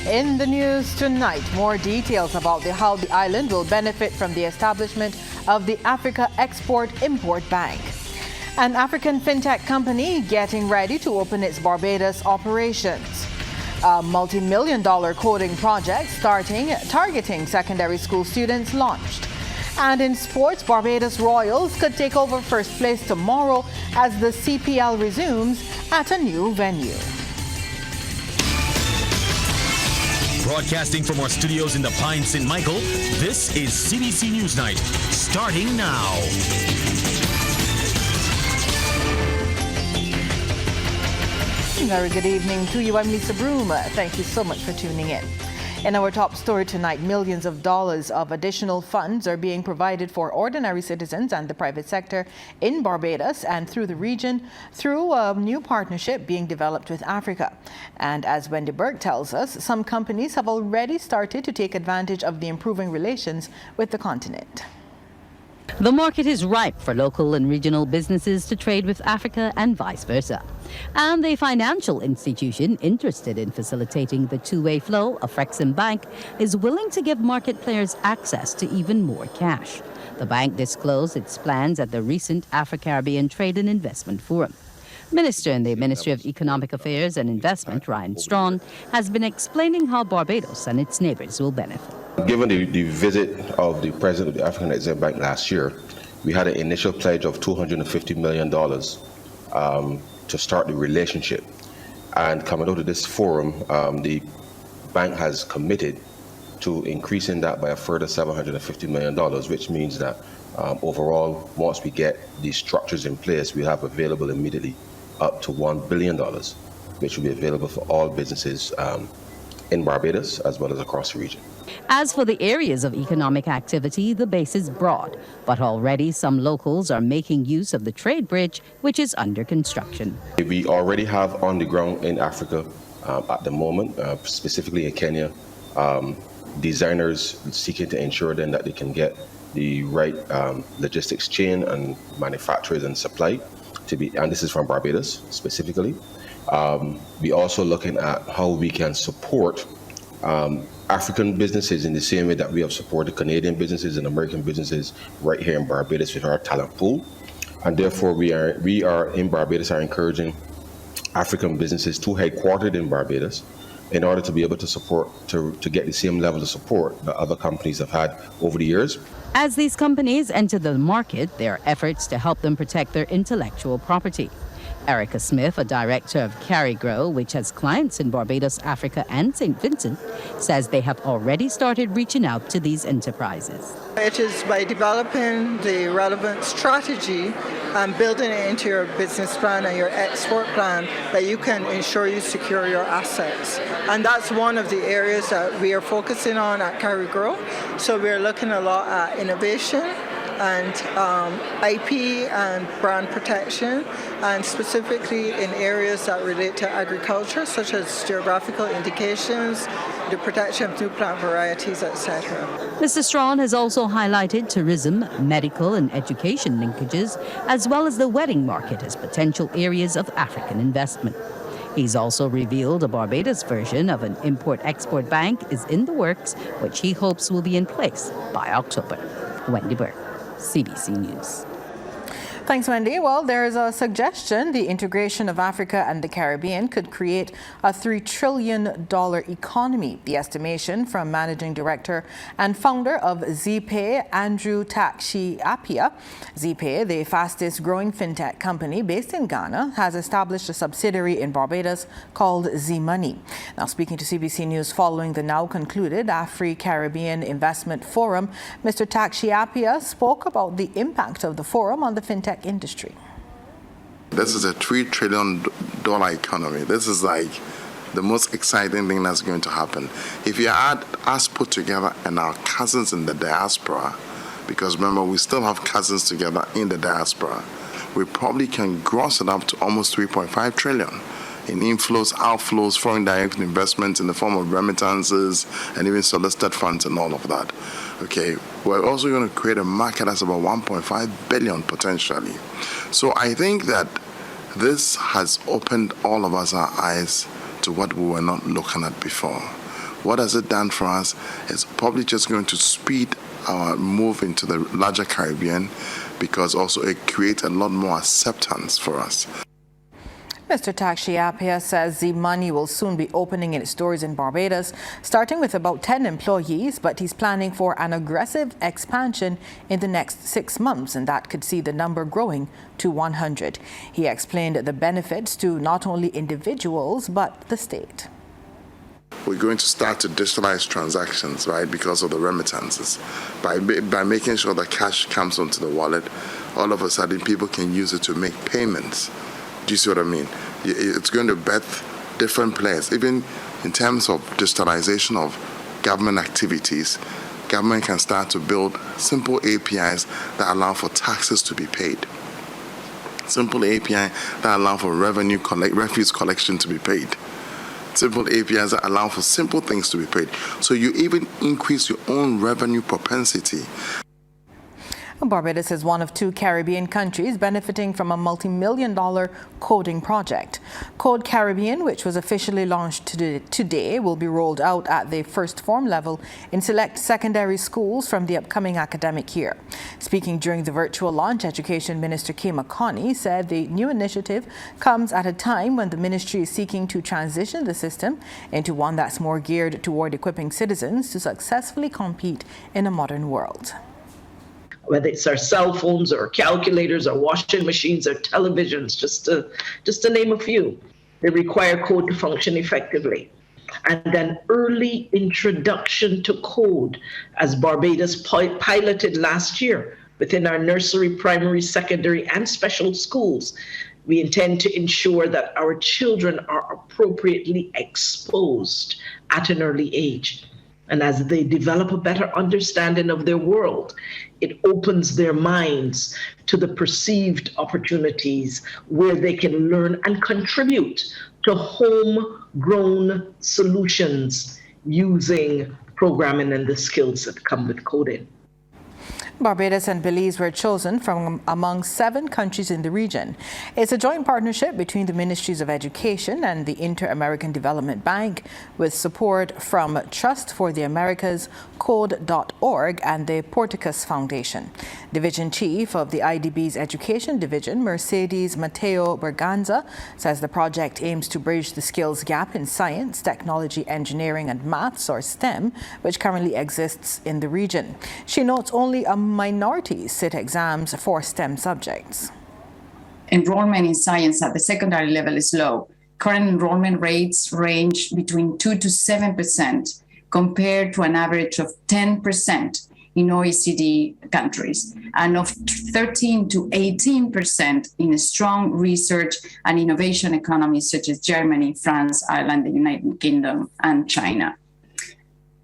In the news tonight, more details about how the island will benefit from the establishment of the Africa Export-Import Bank. An African fintech company getting ready to open its Barbados operations. A multi-million-dollar coding project targeting secondary school students launched. And in sports, Barbados Royals could take over first place tomorrow as the CPL resumes at a new venue. Broadcasting from our studios in the Pine St. Michael, this is CBC NewsNight, starting now. Very good evening to you. I'm Lisa Broom. Thank you so much for tuning in. In our top story tonight, millions of dollars of additional funds are being provided for ordinary citizens and the private sector in Barbados and through the region through a new partnership being developed with Africa. And as Wendy Burke tells us, some companies have already started to take advantage of the improving relations with the continent. The market is ripe for local and regional businesses to trade with Africa and vice versa. And the financial institution interested in facilitating the two-way flow of Frexim Bank is willing to give market players access to even more cash. The bank disclosed its plans at the recent Afro-Caribbean Trade and Investment Forum. Minister in the Ministry of Economic Affairs and Investment, Ryan Strawn, has been explaining how Barbados and its neighbors will benefit. Given the visit of the president of the African Exim Bank last year, we had an initial pledge of $250 million to start the relationship. And coming out of this forum, the bank has committed to increasing that by a further $750 million, which means that overall, once we get these structures in place, we have available immediately up to $1 billion, which will be available for all businesses in Barbados as well as across the region. As for the areas of economic activity, the base is broad, but already some locals are making use of the trade bridge, which is under construction. We already have on the ground in Africa at the moment, specifically in Kenya, designers seeking to ensure then that they can get the right logistics chain and manufacturers and supply to be, and this is from Barbados specifically. We also looking at how we can support African businesses in the same way that we have supported Canadian businesses and American businesses right here in Barbados with our talent pool. And therefore we are in Barbados are encouraging African businesses to headquartered in Barbados in order to be able to support, to get the same level of support that other companies have had over the years. As these companies enter the market, there are efforts to help them protect their intellectual property. Erica Smith, a director of CARICOM, which has clients in Barbados, Africa and St. Vincent, says they have already started reaching out to these enterprises. It is by developing the relevant strategy and building it into your business plan and your export plan that you can ensure you secure your assets. And that's one of the areas that we are focusing on at CARICOM. So we're looking a lot at innovation and IP and brand protection, and specifically in areas that relate to agriculture, such as geographical indications, the protection of new plant varieties, etc. Mr. Strawn has also highlighted tourism, medical and education linkages, as well as the wedding market as potential areas of African investment. He's also revealed a Barbados version of an import-export bank is in the works, which he hopes will be in place by October. Wendy Burke, CBC News. Thanks, Wendy. Well, there is a suggestion the integration of Africa and the Caribbean could create a $3 trillion economy. The estimation from Managing Director and founder of ZPay, Andrew Takshiapia. ZPay, the fastest growing fintech company based in Ghana, has established a subsidiary in Barbados called Z-Money. Now, speaking to CBC News following the now concluded Afri-Caribbean Investment Forum, Mr. Takshiapia spoke about the impact of the forum on the fintech industry. This is a $3 trillion economy. This is like the most exciting thing that's going to happen. If you add us put together and our cousins in the diaspora, because remember, we still have cousins together in the diaspora, we probably can gross it up to almost 3.5 trillion in inflows, outflows, foreign direct investments in the form of remittances and even solicited funds and all of that. Okay, we're also going to create a market that's about 1.5 billion potentially. So I think that this has opened all of us our eyes to what we were not looking at before. What has it done for us? It's probably just going to speed our move into the larger Caribbean, because also it creates a lot more acceptance for us. Mr. Takshi Appiah says the money will soon be opening its doors in Barbados, starting with about 10 employees, but he's planning for an aggressive expansion in the next 6 months, and that could see the number growing to 100. He explained the benefits to not only individuals, but the state. We're going to start to digitalize transactions, right, because of the remittances. By making sure that cash comes onto the wallet, all of a sudden people can use it to make payments. Do you see what I mean? It's going to birth different players. Even in terms of digitalization of government activities, government can start to build simple APIs that allow for taxes to be paid. Simple API that allow for refuse collection to be paid. Simple APIs that allow for simple things to be paid. So you even increase your own revenue propensity. Barbados is one of 2 Caribbean countries benefiting from a multi-million-dollar coding project. Code Caribbean, which was officially launched today, will be rolled out at the first form level in select secondary schools from the upcoming academic year. Speaking during the virtual launch, Education Minister Kema Connie said the new initiative comes at a time when the ministry is seeking to transition the system into one that's more geared toward equipping citizens to successfully compete in a modern world. Whether it's our cell phones or calculators or washing machines or televisions, just to name a few, they require code to function effectively. And then early introduction to code, as Barbados piloted last year within our nursery, primary, secondary, and special schools. We intend to ensure that our children are appropriately exposed at an early age. And as they develop a better understanding of their world, it opens their minds to the perceived opportunities where they can learn and contribute to homegrown solutions using programming and the skills that come with coding. Barbados and Belize were chosen from among 7 countries in the region. It's a joint partnership between the Ministries of Education and the Inter-American Development Bank, with support from Trust for the Americas, Code.org, and the Porticus Foundation. Division Chief of the IDB's Education Division, Mercedes Mateo Berganza, says the project aims to bridge the skills gap in science, technology, engineering, and maths, or STEM, which currently exists in the region. She notes only a minorities sit exams for STEM subjects. Enrollment in science at the secondary level is low. Current enrollment rates range between 2 to 7%, compared to an average of 10% in OECD countries, and of 13 to 18% in strong research and innovation economies such as Germany, France, Ireland, the United Kingdom, and China.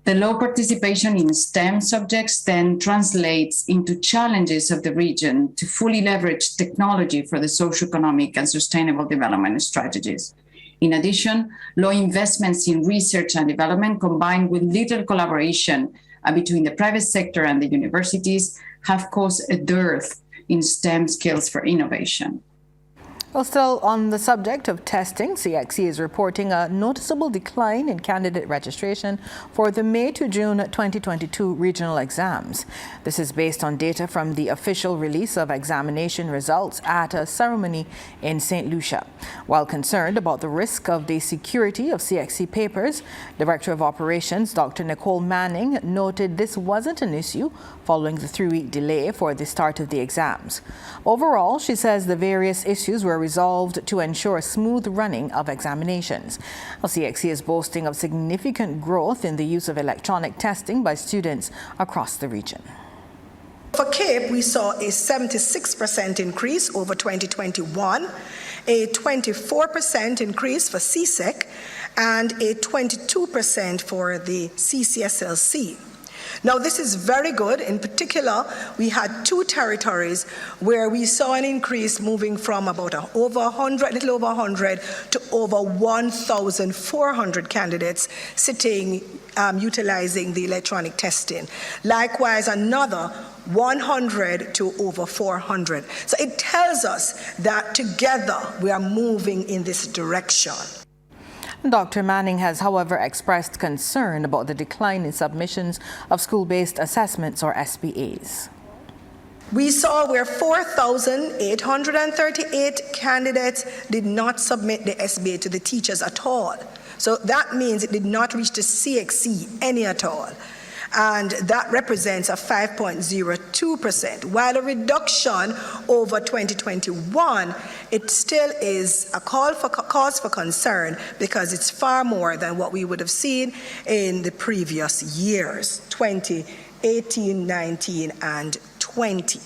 The low participation in STEM subjects then translates into challenges of the region to fully leverage technology for the socioeconomic and sustainable development strategies. In addition, low investments in research and development, combined with little collaboration between the private sector and the universities, have caused a dearth in STEM skills for innovation. Well, still on the subject of testing, CXC is reporting a noticeable decline in candidate registration for the May to June 2022 regional exams. This is based on data from the official release of examination results at a ceremony in St. Lucia. While concerned about the risk of the security of CXC papers, Director of Operations Dr. Nicole Manning noted this wasn't an issue following the 3-week delay for the start of the exams. Overall, she says the various issues were resolved to ensure smooth running of examinations. CXC is boasting of significant growth in the use of electronic testing by students across the region. For CAPE, we saw a 76% increase over 2021, a 24% increase for CSEC, and a 22% for the CCSLC. Now, this is very good. In particular, we had 2 territories where we saw an increase moving from about little over 100 to over 1,400 candidates sitting, utilizing the electronic testing. Likewise, another 100 to over 400. So it tells us that together we are moving in this direction. Dr. Manning has, however, expressed concern about the decline in submissions of school-based assessments or SBAs. We saw where 4,838 candidates did not submit the SBA to the teachers at all. So that means it did not reach the CXC any at all. And that represents a 5.02%. While a reduction over 2021, it still is a cause for concern because it's far more than what we would have seen in the previous years, 2018, 19, and 20.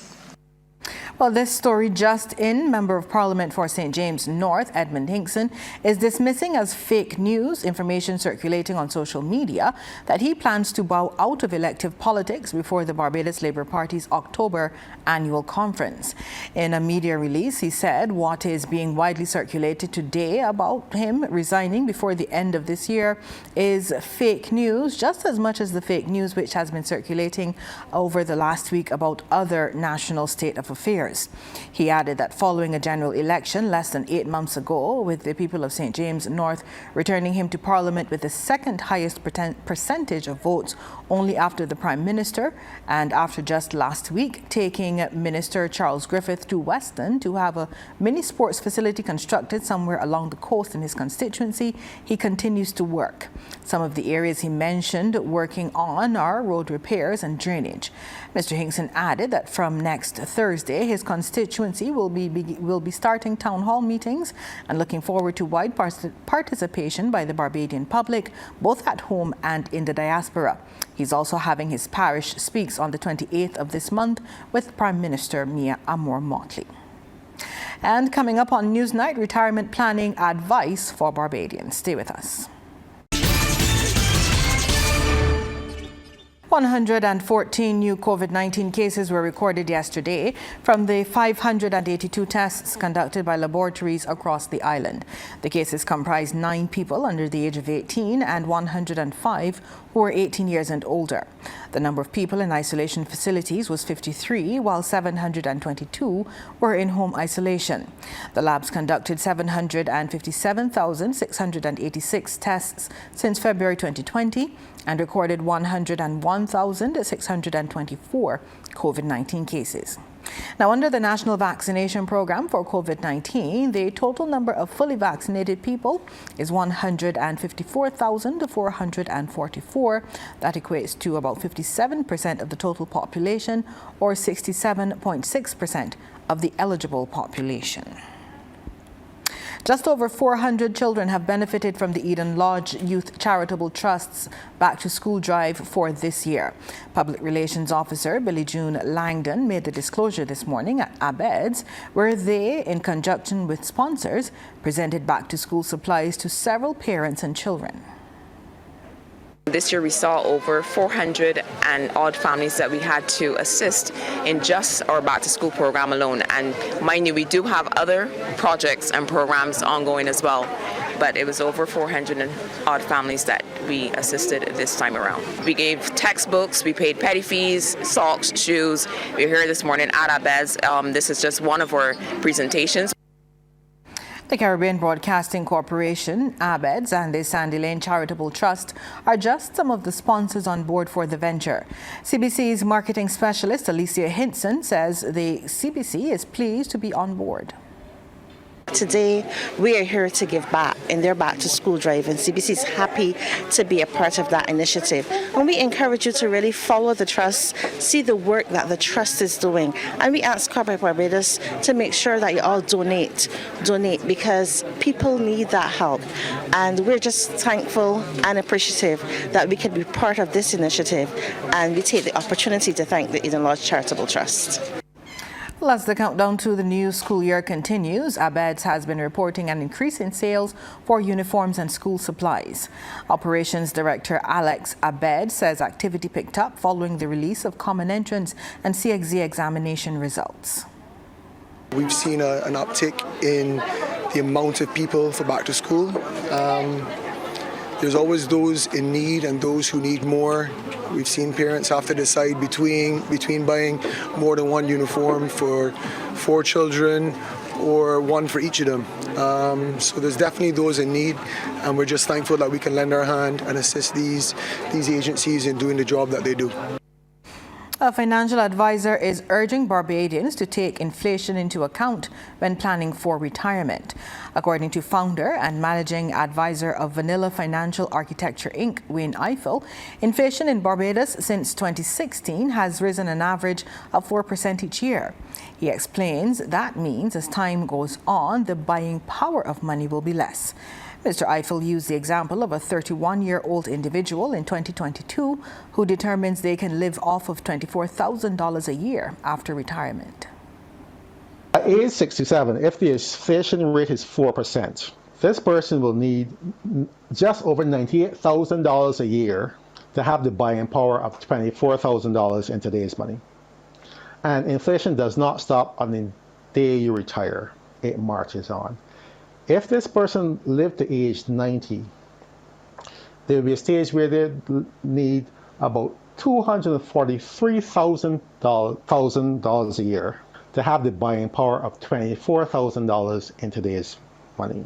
Well, this story just in, Member of Parliament for St. James North, Edmund Hinkson, is dismissing as fake news information circulating on social media that he plans to bow out of elective politics before the Barbados Labour Party's October annual conference. In a media release, he said what is being widely circulated today about him resigning before the end of this year is fake news, just as much as the fake news which has been circulating over the last week about other national state of affairs. He added that following a general election less than 8 months ago, with the people of St. James North returning him to Parliament with the second highest percentage of votes only after the Prime Minister, and after just last week taking Minister Charles Griffith to Weston to have a mini sports facility constructed somewhere along the coast in his constituency, he continues to work. Some of the areas he mentioned working on are road repairs and drainage. Mr. Hinkson added that from next Thursday, his constituency will be starting town hall meetings and looking forward to wide participation by the Barbadian public, both at home and in the diaspora. He's also having his parish speaks on the 28th of this month with Prime Minister Mia Amor-Motley. And coming up on Newsnight, retirement planning advice for Barbadians. Stay with us. 114 new COVID-19 cases were recorded yesterday from the 582 tests conducted by laboratories across the island. The cases comprise 9 people under the age of 18 and 105 who are 18 years and older. The number of people in isolation facilities was 53, while 722 were in home isolation. The labs conducted 757,686 tests since February 2020 and recorded 101,624 COVID-19 cases. Now, under the National Vaccination Program for COVID-19, the total number of fully vaccinated people is 154,444. That equates to about 57% of the total population, or 67.6% of the eligible population. Just over 400 children have benefited from the Eden Lodge Youth Charitable Trust's Back to School drive for this year. Public Relations Officer Billy June Langdon made the disclosure this morning at ABEDS, where they, in conjunction with sponsors, presented back to school supplies to several parents and children. This year we saw over 400 and odd families that we had to assist in just our back to school program alone. And mind you, we do have other projects and programs ongoing as well. But it was over 400 and odd families that we assisted this time around. We gave textbooks, we paid petty fees, socks, shoes. We're here this morning at ABEDS. This is just one of our presentations. The Caribbean Broadcasting Corporation, ABEDS, and the Sandy Lane Charitable Trust are just some of the sponsors on board for the venture. CBC's marketing specialist, Alicia Hinson, says the CBC is pleased to be on board. Today, we are here to give back in their back to school drive, and CBC is happy to be a part of that initiative. And we encourage you to really follow the trust, see the work that the trust is doing. And we ask Corporate Barbados to make sure that you all donate because people need that help. And we're just thankful and appreciative that we can be part of this initiative, and we take the opportunity to thank the Eden Lodge Charitable Trust. Well, as the countdown to the new school year continues, ABEDS has been reporting an increase in sales for uniforms and school supplies. Operations Director Alex Abed says activity picked up following the release of Common Entrance and CXC examination results. We've seen an uptick in the amount of people for back to school. There's always those in need and those who need more. We've seen parents have to decide between buying more than one uniform for 4 children or one for each of them. So there's definitely those in need, and we're just thankful that we can lend our hand and assist these agencies in doing the job that they do. A financial advisor is urging Barbadians to take inflation into account when planning for retirement. According to founder and managing advisor of Vanilla Financial Architecture Inc., Wayne Eiffel, inflation in Barbados since 2016 has risen an average of 4% each year. He explains that means as time goes on, the buying power of money will be less. Mr. Eiffel used the example of a 31-year-old individual in 2022 who determines they can live off of $24,000 a year after retirement. At age 67, if the inflation rate is 4%, this person will need just over $98,000 a year to have the buying power of $24,000 in today's money. And inflation does not stop on the day you retire. It marches on. If this person lived to age 90, there will be a stage where they need about $243,000 a year to have the buying power of $24,000 in today's money.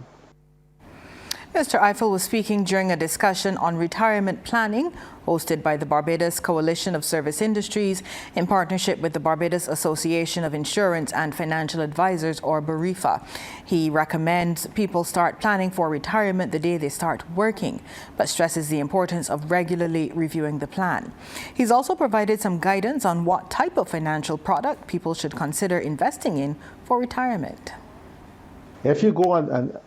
Mr. Eiffel was speaking during a discussion on retirement planning hosted by the Barbados Coalition of Service Industries in partnership with the Barbados Association of Insurance and Financial Advisors, or BARIFA. He recommends people start planning for retirement the day they start working, but stresses the importance of regularly reviewing the plan. He's also provided some guidance on what type of financial product people should consider investing in for retirement. If you go and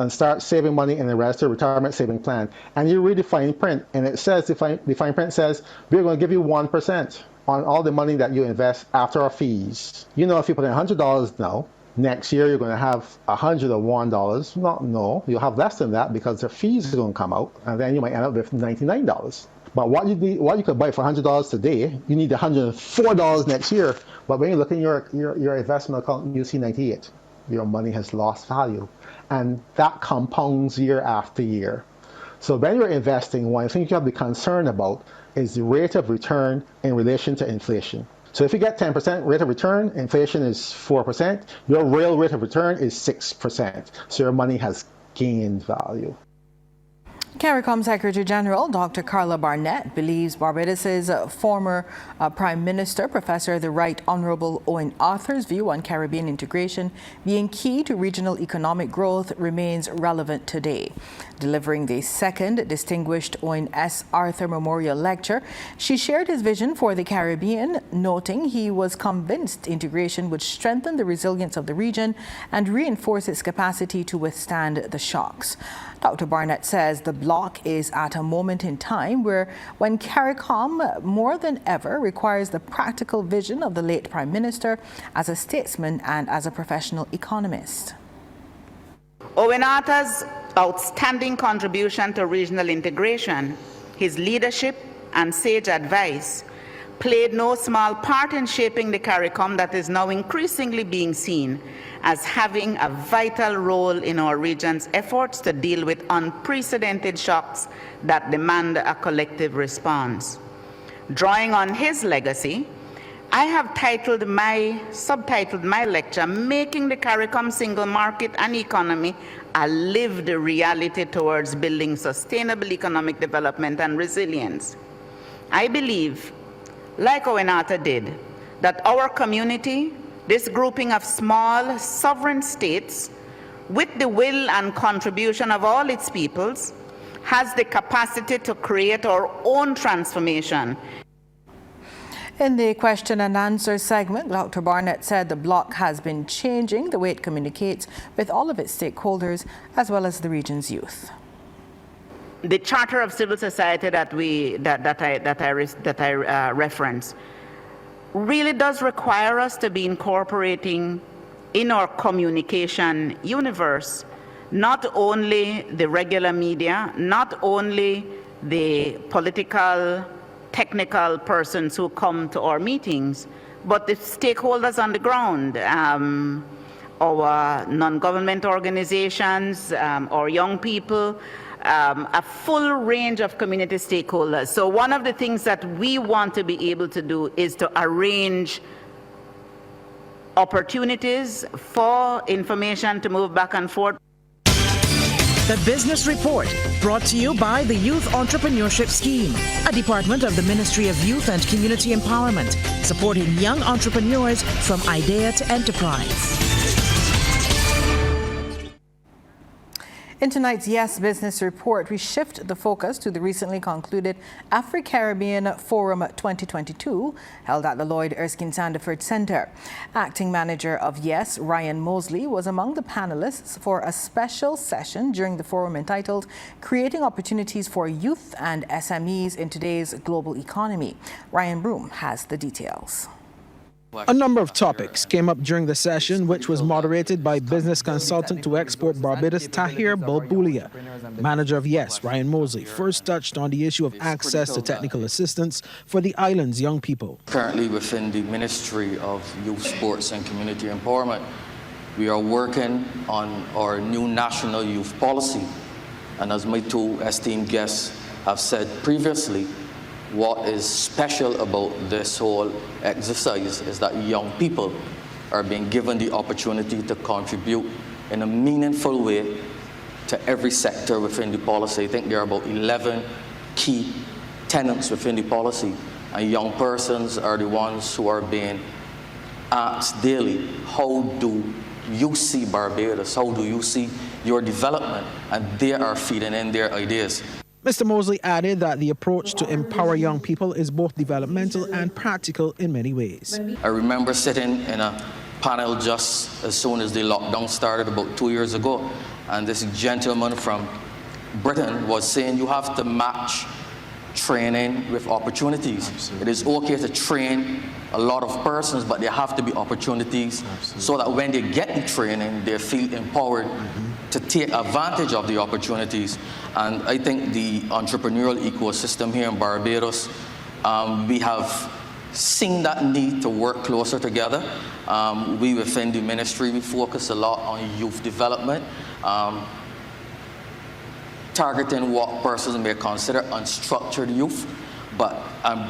start saving money in a registered retirement saving plan, and you read the fine print, and it says, the fine print says, we're going to give you 1% on all the money that you invest after our fees. You know, if you put in $100 now, next year you're going to have $101. No, you'll have less than that because the fees are going to come out, and then you might end up with $99. But what you could buy for $100 today, you need $104 next year. But when you look in your investment account, you see 98. Your money has lost value. And that compounds year after year. So when you're investing, one thing you have to be concerned about is the rate of return in relation to inflation. So if you get 10% rate of return, inflation is 4%, your real rate of return is 6%. So your money has gained value. CARICOM Secretary General Dr. Carla Barnett believes Barbados's former Prime Minister, Professor the Right Honourable Owen Arthur's view on Caribbean integration being key to regional economic growth remains relevant today. Delivering the second Distinguished Owen S. Arthur Memorial Lecture, she shared his vision for the Caribbean, noting he was convinced integration would strengthen the resilience of the region and reinforce its capacity to withstand the shocks. Dr. Barnett says the bloc is at a moment in time when CARICOM more than ever requires the practical vision of the late Prime Minister as a statesman and as a professional economist. Owen Arthur's outstanding contribution to regional integration, his leadership and sage advice played no small part in shaping the CARICOM that is now increasingly being seen as having a vital role in our region's efforts to deal with unprecedented shocks that demand a collective response. Drawing on his legacy, I have subtitled my lecture, Making the CARICOM Single Market and Economy a Lived Reality Towards Building Sustainable Economic Development and Resilience. I believe, like Owen Arthur did, that our community, this grouping of small sovereign states, with the will and contribution of all its peoples, has the capacity to create our own transformation. In the question and answer segment, Dr. Barnett said the bloc has been changing the way it communicates with all of its stakeholders as well as the region's youth. The Charter of Civil Society that I reference really does require us to be incorporating in our communication universe not only the regular media, not only the political, technical persons who come to our meetings, but the stakeholders on the ground, our non-government organizations, our young people, a full range of community stakeholders. So one of the things that we want to be able to do is to arrange opportunities for information to move back and forth. The Business Report, brought to you by the Youth Entrepreneurship Scheme, a department of the Ministry of Youth and Community Empowerment, supporting young entrepreneurs from idea to enterprise. In tonight's Yes Business Report, we shift the focus to the recently concluded Afro-Caribbean Forum 2022 held at the Lloyd Erskine Sandiford Center. Acting manager of Yes, Ryan Mosley, was among the panelists for a special session during the forum entitled Creating Opportunities for Youth and SMEs in Today's Global Economy. Ryan Broom has the details. A number of topics came up during the session, which was moderated by business consultant to Export Barbados Tahir Bulbulia. Manager of Yes, Ryan Mosley, first touched on the issue of access to technical assistance for the island's young people. Currently within the Ministry of Youth, Sports and Community Empowerment, we are working on our new national youth policy. And as my two esteemed guests have said previously, what is special about this whole exercise is that young people are being given the opportunity to contribute in a meaningful way to every sector within the policy. I think there are about 11 key tenets within the policy, and young persons are the ones who are being asked daily, how do you see Barbados? How do you see your development? And they are feeding in their ideas. Mr. Mosley added that the approach to empower young people is both developmental and practical in many ways. I remember sitting in a panel just as soon as the lockdown started about 2 years ago, and this gentleman from Britain was saying you have to match training with opportunities. It is okay to train a lot of persons, but there have to be opportunities so that when they get the training, they feel empowered to take advantage of the opportunities. And I think the entrepreneurial ecosystem here in Barbados, we have seen that need to work closer together. We within the ministry, we focus a lot on youth development, targeting what persons may consider unstructured youth, but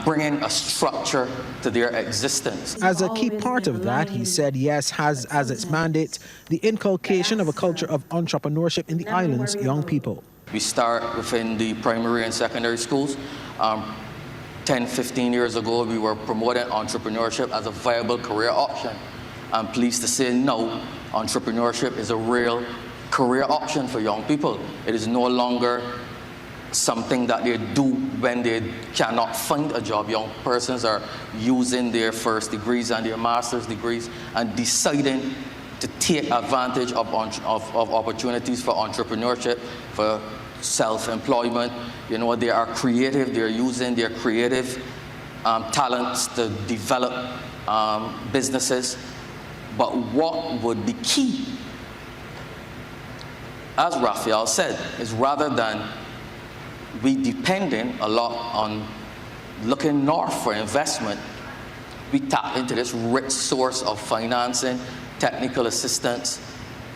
bringing a structure to their existence. As a key part of that, he said Yes has as its mandate the inculcation of a culture of entrepreneurship in the island's young people. We start within the primary and secondary schools. 10, 15 years ago, we were promoting entrepreneurship as a viable career option. I'm pleased to say now, entrepreneurship is a real career option for young people. It is no longer something that they do when they cannot find a job. Young persons are using their first degrees and their master's degrees and deciding to take advantage of opportunities for entrepreneurship, for self-employment. You know, they are creative, they're using their creative talents to develop businesses. But what would be key, as Raphael said, is rather than we depending a lot on looking north for investment, we tap into this rich source of financing, technical assistance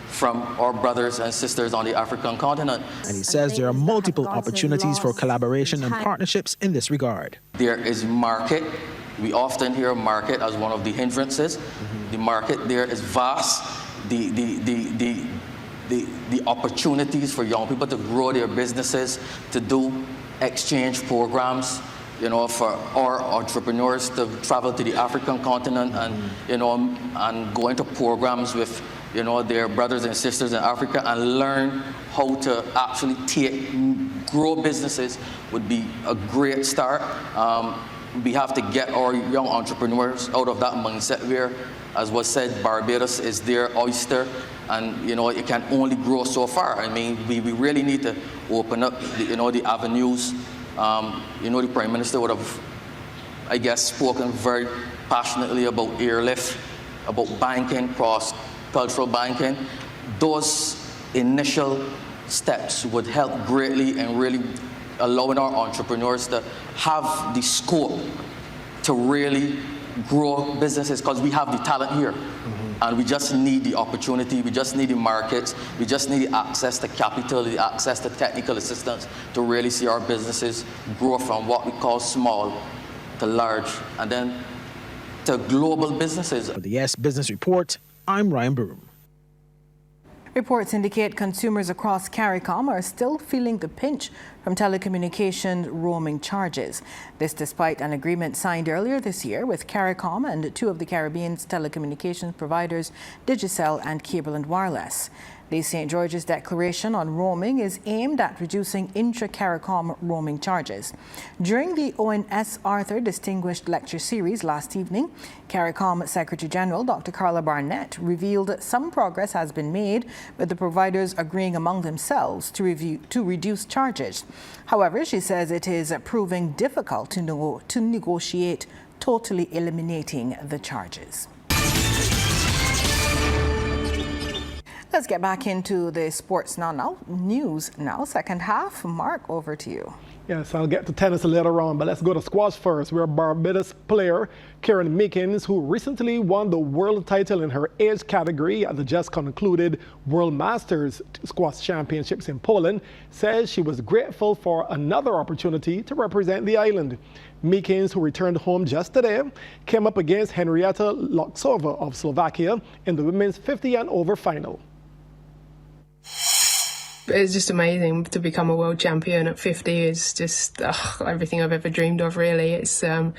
from our brothers and sisters on the African continent. And he says there are multiple opportunities for collaboration and partnerships in this regard. There is market. We often hear market as one of the hindrances. The market there is vast. The opportunities for young people to grow their businesses, to do exchange programs, you know, for our entrepreneurs to travel to the African continent and, you know, and go into programs with, you know, their brothers and sisters in Africa and learn how to actually grow businesses would be a great start. We have to get our young entrepreneurs out of that mindset where, as was said, Barbados is their oyster, and you know it can only grow so far. I mean, we really need to open up, the avenues. You know, the Prime Minister would have, I guess, spoken very passionately about airlift, about banking, cross-cultural banking. Those initial steps would help greatly in really allowing our entrepreneurs to have the scope to really grow businesses, because we have the talent here. And we just need the opportunity, we just need the markets, we just need the access to capital, the access to technical assistance to really see our businesses grow from what we call small to large, and then to global businesses. For the Yes Business Report, I'm Ryan Broom. Reports indicate consumers across CARICOM are still feeling the pinch from telecommunication roaming charges. This despite an agreement signed earlier this year with CARICOM and two of the Caribbean's telecommunications providers, Digicel and Cable and Wireless. The St. George's Declaration on roaming is aimed at reducing intra-CARICOM roaming charges. During the ONS Arthur Distinguished Lecture Series last evening, CARICOM Secretary General Dr. Carla Barnett revealed some progress has been made, with the providers agreeing among themselves to reduce charges. However, she says it is proving difficult to negotiate totally eliminating the charges. Let's get back into the sports news now. Second half, Mark, over to you. Yes, I'll get to tennis later on, but let's go to squash first, where Barbados player Karen Meekins, who recently won the world title in her age category at the just concluded World Masters Squash Championships in Poland, says she was grateful for another opportunity to represent the island. Meekins, who returned home just today, came up against Henrietta Loksova of Slovakia in the women's 50 and over final. It's just amazing to become a world champion at 50. It's just everything I've ever dreamed of, really. It's I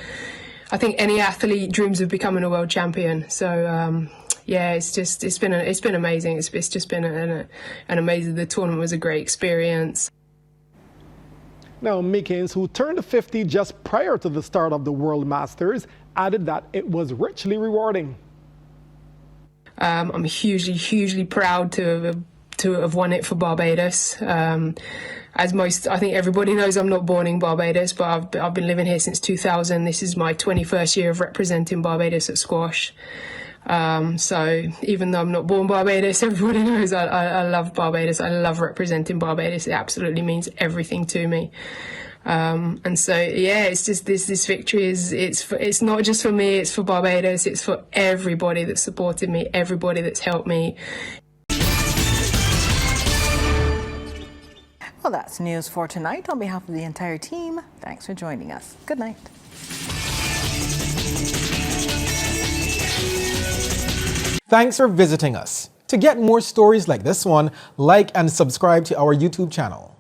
think any athlete dreams of becoming a world champion. So yeah, it's been amazing. It's just been an amazing. The tournament was a great experience. Now, Meekins, who turned 50 just prior to the start of the World Masters, added that it was richly rewarding. I'm hugely proud to have won it for Barbados. As I think everybody knows, I'm not born in Barbados, but I've been living here since 2000. This is my 21st year of representing Barbados at squash. So even though I'm not born Barbados, everybody knows I love Barbados. I love representing Barbados. It absolutely means everything to me. And so, yeah, it's just this victory it's not just for me, it's for Barbados. It's for everybody that supported me, everybody that's helped me. Well, that's news for tonight. On behalf of the entire team, thanks for joining us. Good night. Thanks for visiting us. To get more stories like this one, like and subscribe to our YouTube channel.